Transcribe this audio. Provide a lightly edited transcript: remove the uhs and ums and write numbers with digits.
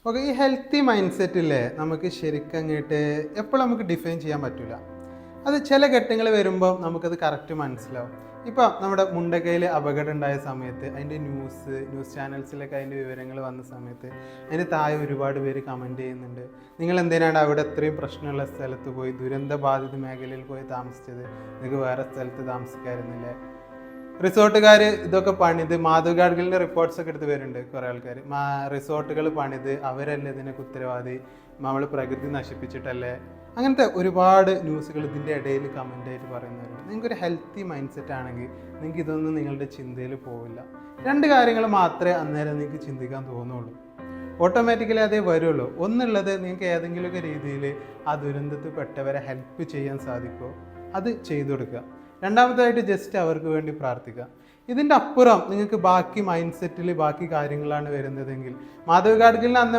Okay, ഈ healthy mind സെറ്റില്ലേ നമുക്ക് ശരിക്കും അങ്ങോട്ട് എപ്പോഴും നമുക്ക് ഡിഫൈൻ ചെയ്യാൻ പറ്റില്ല. അത് ചില ഘട്ടങ്ങൾ വരുമ്പോൾ നമുക്കത് കറക്റ്റ് മനസ്സിലാവും. ഇപ്പോൾ നമ്മുടെ മുണ്ടക്കയിൽ അപകടം ഉണ്ടായ സമയത്ത് അതിൻ്റെ ന്യൂസ് ചാനൽസിലൊക്കെ അതിൻ്റെ വിവരങ്ങൾ വന്ന സമയത്ത് അതിന് താഴെ ഒരുപാട് പേര് കമൻറ്റ് ചെയ്യുന്നുണ്ട്, നിങ്ങൾ എന്തിനാണ് അവിടെ അത്രയും പ്രശ്നമുള്ള സ്ഥലത്ത് പോയി ദുരന്ത ബാധിത മേഖലയിൽ പോയി താമസിച്ചത്, നിങ്ങൾക്ക് വേറെ സ്ഥലത്ത് താമസിക്കാമായിരുന്നില്ലേ. റിസോർട്ടുകാർ ഇതൊക്കെ പണിത് മാധവ് റിപ്പോർട്ട്സ് ഒക്കെ എടുത്ത് വരുന്നുണ്ട് കുറേ ആൾക്കാർ. റിസോർട്ടുകൾ പണിത് അവരല്ലേ ഇതിനൊക്കെ ഉത്തരവാദി, നമ്മൾ പ്രകൃതി നശിപ്പിച്ചിട്ടല്ലേ. അങ്ങനത്തെ ഒരുപാട് ന്യൂസുകൾ ഇതിൻ്റെ ഇടയിൽ കമൻ്റായിട്ട് പറയുന്നവരുണ്ട്. നിങ്ങൾക്കൊരു ഹെൽത്തി മൈൻഡ് സെറ്റ് ആണെങ്കിൽ നിങ്ങൾക്ക് ഇതൊന്നും നിങ്ങളുടെ ചിന്തയിൽ പോവില്ല. രണ്ട് കാര്യങ്ങൾ മാത്രമേ അന്നേരം നിങ്ങൾക്ക് ചിന്തിക്കാൻ തോന്നുള്ളൂ, ഓട്ടോമാറ്റിക്കലി അതേ വരുള്ളൂ. ഒന്നുള്ളത് നിങ്ങൾക്ക് ഏതെങ്കിലുമൊക്കെ രീതിയിൽ ആ ദുരന്തത്തിൽ പെട്ടവരെ ഹെൽപ്പ് ചെയ്യാൻ സാധിക്കുമോ അത് ചെയ്തു കൊടുക്കുക. രണ്ടാമതായിട്ട് ജസ്റ്റ് അവർക്ക് വേണ്ടി പ്രാർത്ഥിക്കുക. ഇതിൻ്റെ അപ്പുറം നിങ്ങൾക്ക് ബാക്കി മൈൻഡ് സെറ്റിൽ ബാക്കി കാര്യങ്ങളാണ് വരുന്നതെങ്കിൽ മാധവ് ഗാഡ്ഗിലിന് അന്ന്